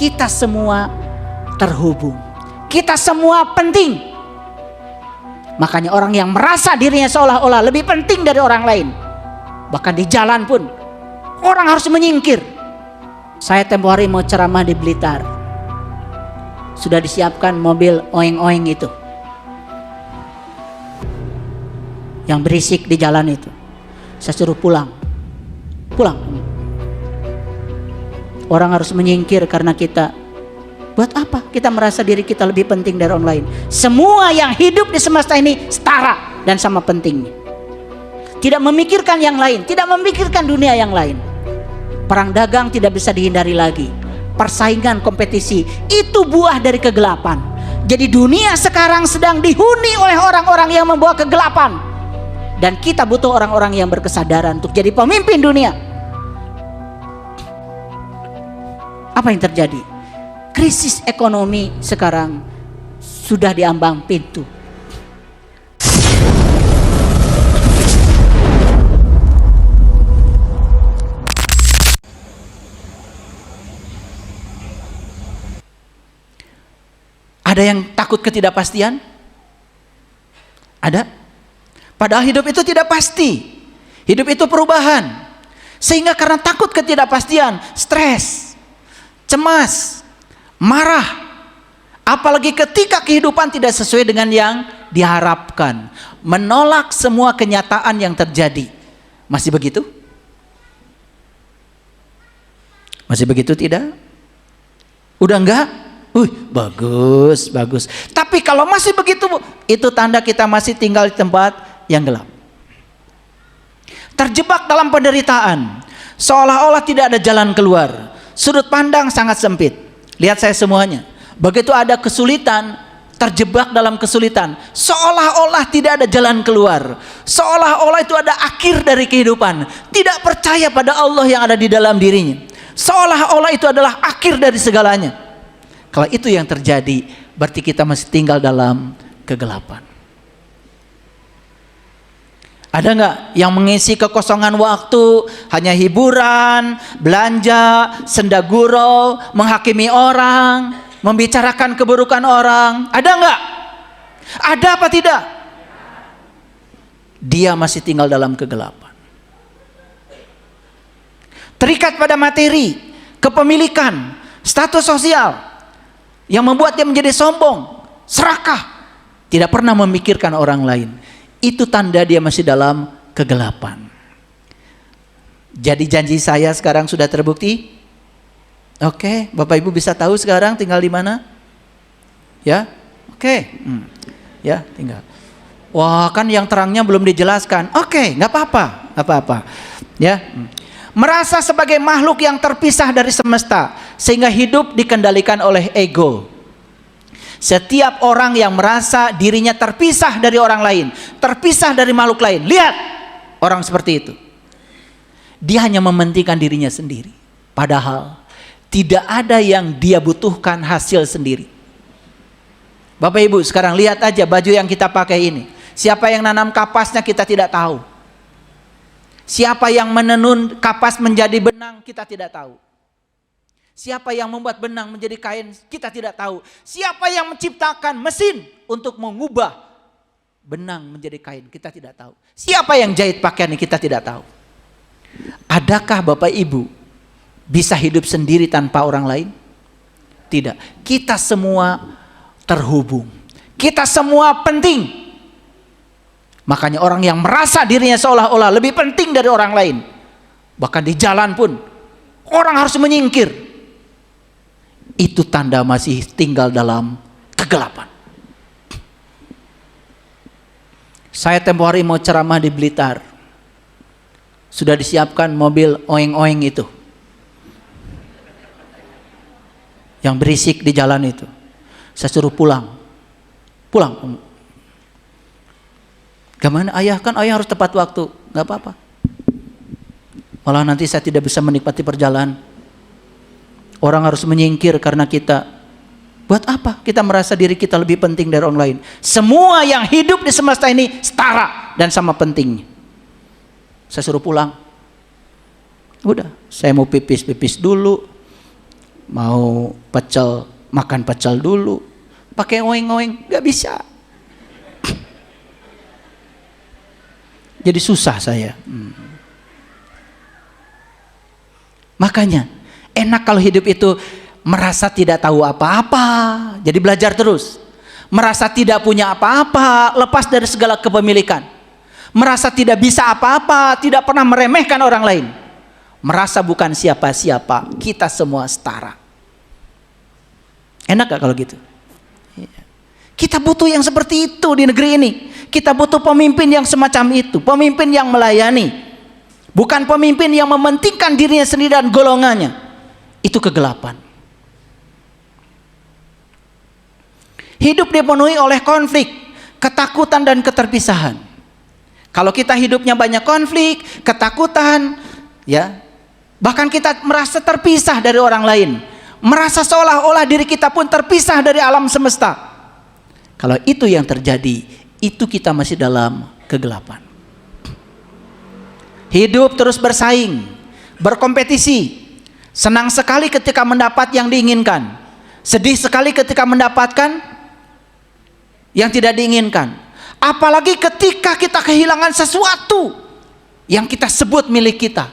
Kita semua terhubung. Kita semua penting. Makanya orang yang merasa dirinya seolah-olah lebih penting dari orang lain, bahkan di jalan pun orang harus menyingkir. Saya tempo hari mau ceramah di Blitar. Sudah disiapkan mobil oeng-oeng itu, yang berisik di jalan itu. Saya suruh pulang. Orang harus menyingkir karena kita. Buat apa kita merasa diri kita lebih penting dari orang lain? Semua yang hidup di semesta ini setara dan sama pentingnya. Tidak memikirkan yang lain, tidak memikirkan dunia yang lain. Perang dagang tidak bisa dihindari lagi. Persaingan, kompetisi itu buah dari kegelapan. Jadi dunia sekarang sedang dihuni oleh orang-orang yang membawa kegelapan. Dan kita butuh orang-orang yang berkesadaran untuk jadi pemimpin dunia. Apa yang terjadi? Krisis ekonomi sekarang sudah di ambang pintu. Ada yang takut ketidakpastian? Ada. Padahal hidup itu tidak pasti. Hidup itu perubahan. Sehingga karena takut ketidakpastian, stres, cemas, marah. Apalagi ketika kehidupan tidak sesuai dengan yang diharapkan. Menolak semua kenyataan yang terjadi. Masih begitu? Masih begitu tidak? Udah enggak? Bagus. Tapi kalau masih begitu, itu tanda kita masih tinggal di tempat yang gelap. Terjebak dalam penderitaan. Seolah-olah tidak ada jalan keluar. Sudut pandang sangat sempit. Lihat saya semuanya. Begitu ada kesulitan, terjebak dalam kesulitan. Seolah-olah tidak ada jalan keluar. Seolah-olah itu ada akhir dari kehidupan. Tidak percaya pada Allah yang ada di dalam dirinya. Seolah-olah itu adalah akhir dari segalanya. Kalau itu yang terjadi, berarti kita masih tinggal dalam kegelapan. Ada nggak yang mengisi kekosongan waktu hanya hiburan, belanja, senda gurau, menghakimi orang, membicarakan keburukan orang? Ada nggak? Ada apa tidak? Dia masih tinggal dalam kegelapan. Terikat pada materi, kepemilikan, status sosial yang membuat dia menjadi sombong, serakah, tidak pernah memikirkan orang lain. Itu tanda dia masih dalam kegelapan. Jadi janji saya sekarang sudah terbukti? Oke, Bapak Ibu bisa tahu sekarang tinggal di mana? Ya, oke. Ya, tinggal. Wah, kan yang terangnya belum dijelaskan. Oke, nggak apa-apa. Ya, merasa sebagai makhluk yang terpisah dari semesta, sehingga hidup dikendalikan oleh ego. Setiap orang yang merasa dirinya terpisah dari orang lain, terpisah dari makhluk lain, lihat orang seperti itu. Dia hanya mementingkan dirinya sendiri. Padahal tidak ada yang dia butuhkan hasil sendiri. Bapak Ibu sekarang lihat aja baju yang kita pakai ini. Siapa yang nanam kapasnya kita tidak tahu. Siapa yang menenun kapas menjadi benang kita tidak tahu. Siapa yang membuat benang menjadi kain kita tidak tahu. Siapa yang menciptakan mesin untuk mengubah benang menjadi kain kita tidak tahu. Siapa yang jahit pakaian kita tidak tahu. Adakah Bapak Ibu bisa hidup sendiri tanpa orang lain? Tidak. Kita semua terhubung. Kita semua penting. Makanya orang yang merasa dirinya seolah-olah lebih penting dari orang lain, bahkan di jalan pun orang harus menyingkir. Itu tanda masih tinggal dalam kegelapan. Saya tempo hari mau ceramah di Blitar. Sudah disiapkan mobil oeng-oeng itu, yang berisik di jalan itu. Saya suruh pulang. Gimana ayah? Kan ayah harus tepat waktu. Gak apa-apa. Malah nanti saya tidak bisa menikmati perjalanan. Orang harus menyingkir karena kita. Buat apa kita merasa diri kita lebih penting dari orang lain? Semua yang hidup di semesta ini setara dan sama pentingnya. Saya suruh pulang. Udah, saya mau pipis dulu. Mau pecel, makan pecel dulu. Pakai ngoeng-ngoeng, gak bisa. Jadi susah saya. Makanya enak kalau hidup itu merasa tidak tahu apa-apa, jadi belajar terus. Merasa tidak punya apa-apa, lepas dari segala kepemilikan. Merasa tidak bisa apa-apa, tidak pernah meremehkan orang lain. Merasa bukan siapa-siapa, kita semua setara. Enak gak kalau gitu? Kita butuh yang seperti itu di negeri ini. Kita butuh pemimpin yang semacam itu, pemimpin yang melayani, bukan pemimpin yang mementingkan dirinya sendiri dan golongannya. Itu kegelapan. Hidup dipenuhi oleh konflik, ketakutan dan keterpisahan. Kalau kita hidupnya banyak konflik, ketakutan, ya, bahkan kita merasa terpisah dari orang lain, merasa seolah-olah diri kita pun terpisah dari alam semesta. Kalau itu yang terjadi, itu kita masih dalam kegelapan. Hidup terus bersaing, berkompetisi. Senang sekali ketika mendapat yang diinginkan, sedih sekali ketika mendapatkan yang tidak diinginkan. Apalagi ketika kita kehilangan sesuatu yang kita sebut milik kita.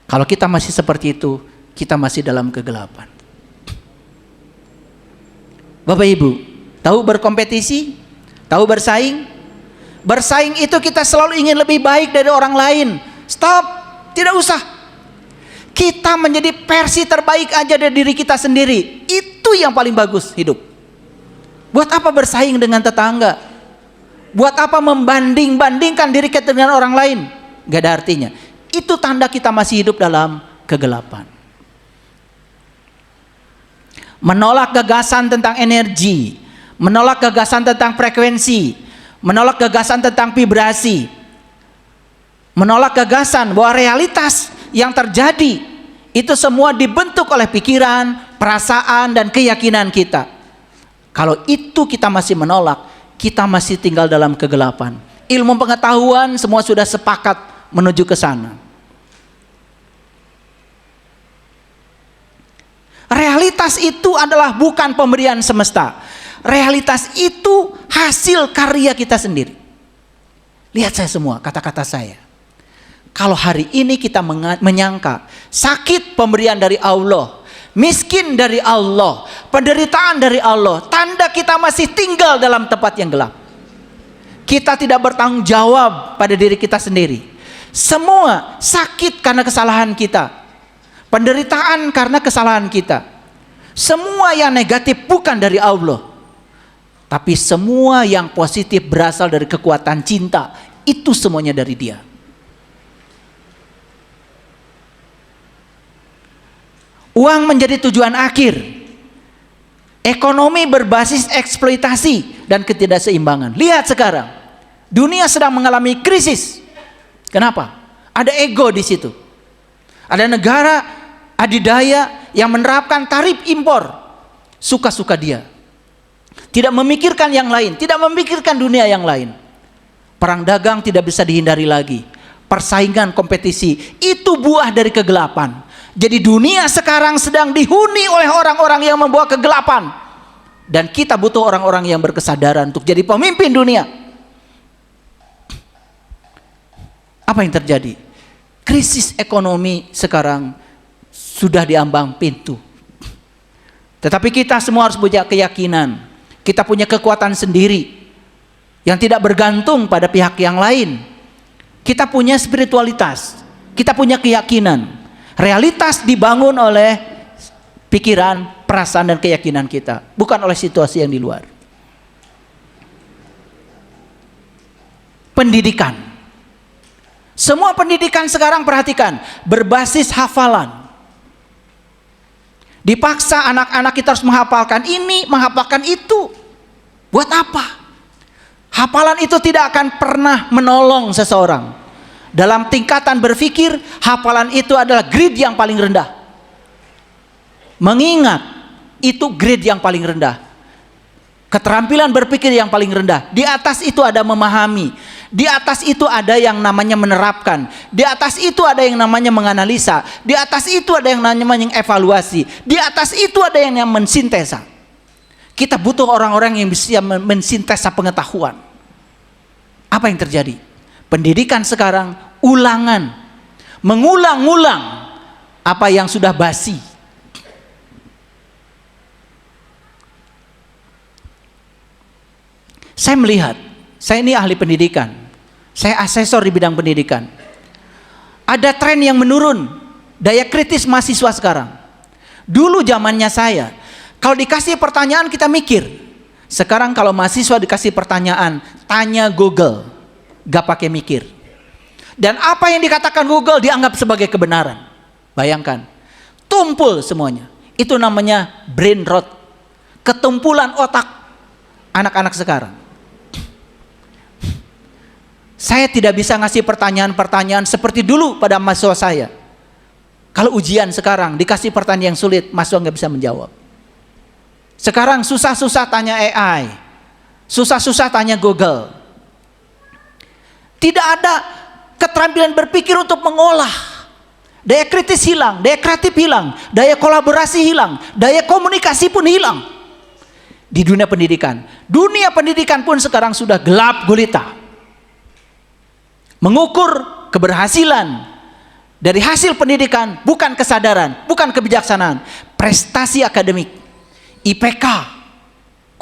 Kalau kita masih seperti itu, kita masih dalam kegelapan. Bapak Ibu, tahu berkompetisi? Tahu bersaing? Bersaing itu kita selalu ingin lebih baik dari orang lain. Stop, tidak usah. Kita menjadi versi terbaik aja dari diri kita sendiri. Itu yang paling bagus hidup. Buat apa bersaing dengan tetangga? Buat apa membanding-bandingkan diri kita dengan orang lain? Gak ada artinya. Itu tanda kita masih hidup dalam kegelapan. Menolak gagasan tentang energi, menolak gagasan tentang frekuensi, menolak gagasan tentang vibrasi, menolak gagasan bahwa realitas yang terjadi itu semua dibentuk oleh pikiran, perasaan, dan keyakinan kita. Kalau itu kita masih menolak, kita masih tinggal dalam kegelapan. Ilmu pengetahuan semua sudah sepakat menuju ke sana. Realitas itu adalah bukan pemberian semesta. Realitas itu hasil karya kita sendiri. Lihat saya semua, kata-kata saya. Kalau hari ini kita menyangka sakit pemberian dari Allah, miskin dari Allah, penderitaan dari Allah, tanda kita masih tinggal dalam tempat yang gelap. Kita tidak bertanggung jawab pada diri kita sendiri. Semua sakit karena kesalahan kita, penderitaan karena kesalahan kita. Semua yang negatif bukan dari Allah, tapi semua yang positif berasal dari kekuatan cinta. Itu semuanya dari Dia. Uang menjadi tujuan akhir. Ekonomi berbasis eksploitasi dan ketidakseimbangan. Lihat sekarang, dunia sedang mengalami krisis. Kenapa? Ada ego di situ. Ada negara adidaya yang menerapkan tarif impor suka-suka dia. Tidak memikirkan yang lain, tidak memikirkan dunia yang lain. Perang dagang tidak bisa dihindari lagi. Persaingan, kompetisi, itu buah dari kegelapan. Jadi dunia sekarang sedang dihuni oleh orang-orang yang membawa kegelapan. Dan kita butuh orang-orang yang berkesadaran untuk jadi pemimpin dunia. Apa yang terjadi? Krisis ekonomi sekarang sudah diambang pintu. Tetapi kita semua harus punya keyakinan. Kita punya kekuatan sendiri yang tidak bergantung pada pihak yang lain. Kita punya spiritualitas. Kita punya keyakinan. Realitas dibangun oleh pikiran, perasaan, dan keyakinan kita, bukan oleh situasi yang di luar. Pendidikan. Semua pendidikan sekarang, perhatikan, berbasis hafalan. Dipaksa anak-anak kita harus menghafalkan ini, menghafalkan itu. Buat apa? Hafalan itu tidak akan pernah menolong seseorang. Dalam tingkatan berpikir, hafalan itu adalah grade yang paling rendah. Mengingat, itu grade yang paling rendah. Keterampilan berpikir yang paling rendah. Di atas itu ada memahami. Di atas itu ada yang namanya menerapkan. Di atas itu ada yang namanya menganalisa. Di atas itu ada yang namanya evaluasi. Di atas itu ada yang namanya mensintesa. Kita butuh orang-orang yang bisa mensintesa pengetahuan. Apa yang terjadi? Pendidikan sekarang ulangan, mengulang-ulang apa yang sudah basi. Saya melihat, saya ini ahli pendidikan, saya asesor di bidang pendidikan. Ada tren yang menurun, daya kritis mahasiswa sekarang. Dulu zamannya saya, kalau dikasih pertanyaan kita mikir. Sekarang kalau mahasiswa dikasih pertanyaan, tanya Google, gak pakai mikir. Dan apa yang dikatakan Google dianggap sebagai kebenaran. Bayangkan, tumpul semuanya. Itu namanya brain rot, ketumpulan otak anak-anak sekarang. Saya tidak bisa ngasih pertanyaan-pertanyaan seperti dulu pada mahasiswa saya. Kalau ujian sekarang dikasih pertanyaan yang sulit, mahasiswa nggak bisa menjawab. Sekarang susah-susah tanya AI, susah-susah tanya Google. Tidak ada keterampilan berpikir untuk mengolah. Daya kritis hilang, daya kreatif hilang, daya kolaborasi hilang, daya komunikasi pun hilang. Di dunia pendidikan. Dunia pendidikan pun sekarang sudah gelap gulita. Mengukur keberhasilan dari hasil pendidikan bukan kesadaran, bukan kebijaksanaan, prestasi akademik, IPK,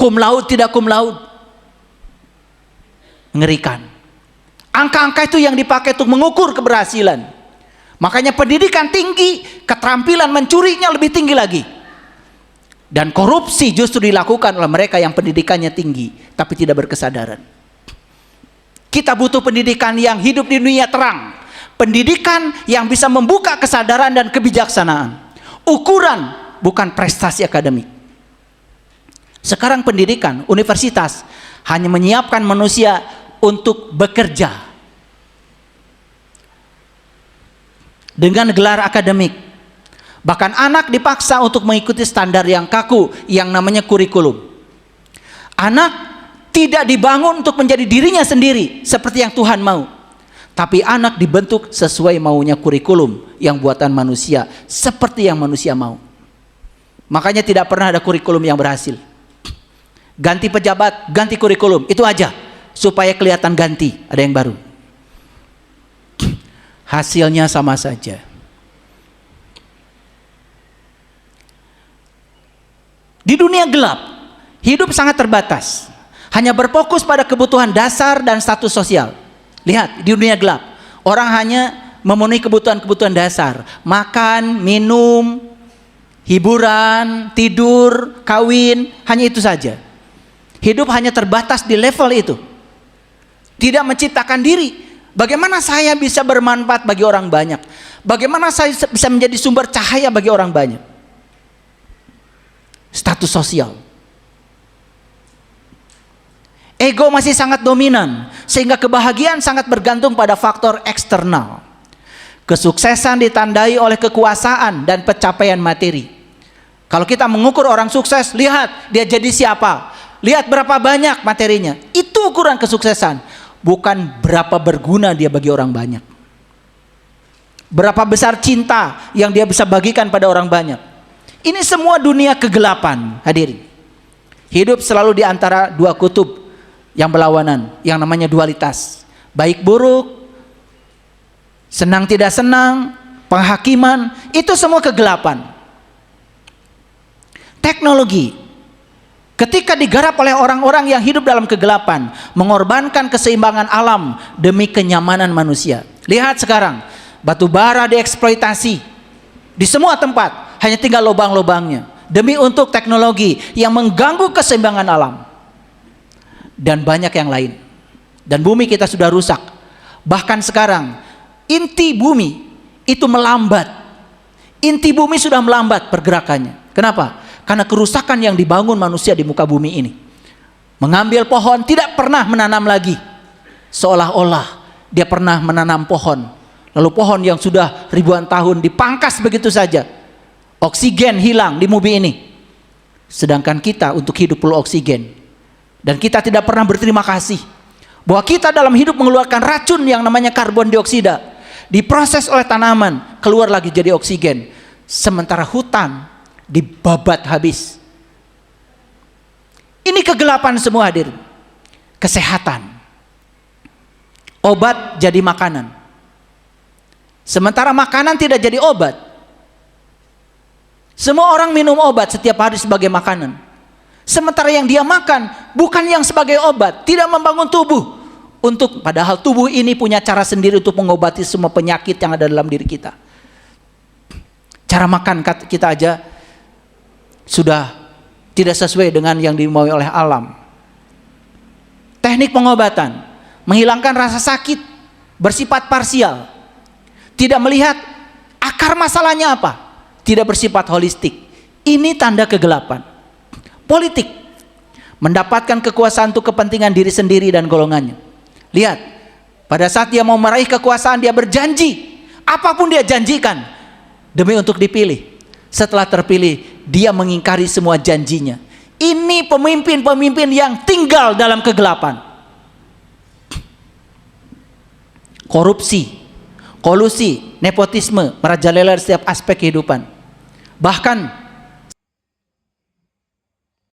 cum laude tidak cum laude. Mengerikan. Angka-angka itu yang dipakai untuk mengukur keberhasilan. Makanya pendidikan tinggi, keterampilan mencurinya lebih tinggi lagi. Dan korupsi justru dilakukan oleh mereka yang pendidikannya tinggi tapi tidak berkesadaran. Kita butuh pendidikan yang hidup di dunia terang. Pendidikan yang bisa membuka kesadaran dan kebijaksanaan. Ukuran bukan prestasi akademik. Sekarang pendidikan, universitas hanya menyiapkan manusia untuk bekerja. Dengan gelar akademik. Bahkan anak dipaksa untuk mengikuti standar yang kaku yang namanya kurikulum. Anak tidak dibangun untuk menjadi dirinya sendiri seperti yang Tuhan mau. Tapi anak dibentuk sesuai maunya kurikulum yang buatan manusia, seperti yang manusia mau. Makanya tidak pernah ada kurikulum yang berhasil. Ganti pejabat, ganti kurikulum, itu aja supaya kelihatan ganti, ada yang baru. Hasilnya sama saja. Di dunia gelap, hidup sangat terbatas. Hanya berfokus pada kebutuhan dasar dan status sosial. Lihat, di dunia gelap, orang hanya memenuhi kebutuhan-kebutuhan dasar. Makan, minum, hiburan, tidur, kawin, hanya itu saja. Hidup hanya terbatas di level itu. Tidak menciptakan diri. Bagaimana saya bisa bermanfaat bagi orang banyak? Bagaimana saya bisa menjadi sumber cahaya bagi orang banyak? Status sosial. Ego masih sangat dominan, sehingga kebahagiaan sangat bergantung pada faktor eksternal. Kesuksesan ditandai oleh kekuasaan dan pencapaian materi. Kalau kita mengukur orang sukses, lihat dia jadi siapa, lihat berapa banyak materinya. Itu ukuran kesuksesan, bukan berapa berguna dia bagi orang banyak. Berapa besar cinta yang dia bisa bagikan pada orang banyak. Ini semua dunia kegelapan, hadirin. Hidup selalu di antara dua kutub yang berlawanan, yang namanya dualitas. Baik buruk, senang tidak senang, penghakiman, itu semua kegelapan. Teknologi, ketika digarap oleh orang-orang yang hidup dalam kegelapan, mengorbankan keseimbangan alam demi kenyamanan manusia. Lihat sekarang, batu bara dieksploitasi di semua tempat, hanya tinggal lubang-lubangnya demi untuk teknologi yang mengganggu keseimbangan alam. Dan banyak yang lain. Dan bumi kita sudah rusak. Bahkan sekarang inti bumi itu melambat. Inti bumi sudah melambat pergerakannya. Kenapa? Karena kerusakan yang dibangun manusia di muka bumi ini. Mengambil pohon, tidak pernah menanam lagi. Seolah-olah dia pernah menanam pohon. Lalu pohon yang sudah ribuan tahun dipangkas begitu saja. Oksigen hilang di bumi ini. Sedangkan kita untuk hidup perlu oksigen. Dan kita tidak pernah berterima kasih. Bahwa kita dalam hidup mengeluarkan racun yang namanya karbon dioksida. Diproses oleh tanaman, keluar lagi jadi oksigen. Sementara hutan dibabat habis. Ini kegelapan semua hadirin. Kesehatan. Obat jadi makanan. Sementara makanan tidak jadi obat. Semua orang minum obat setiap hari sebagai makanan. Sementara yang dia makan bukan yang sebagai obat, tidak membangun tubuh. Padahal tubuh ini punya cara sendiri untuk mengobati semua penyakit yang ada dalam diri kita. Cara makan kita aja sudah tidak sesuai dengan yang dimaui oleh alam. Teknik pengobatan, menghilangkan rasa sakit, bersifat parsial. Tidak melihat akar masalahnya apa, tidak bersifat holistik. Ini tanda kegelapan. Politik, mendapatkan kekuasaan untuk kepentingan diri sendiri dan golongannya. Lihat, pada saat dia mau meraih kekuasaan, dia berjanji, apapun dia janjikan, demi untuk dipilih. Setelah terpilih, dia mengingkari semua janjinya. Ini pemimpin-pemimpin yang tinggal dalam kegelapan. Korupsi, kolusi, nepotisme merajalela di setiap aspek kehidupan. Bahkan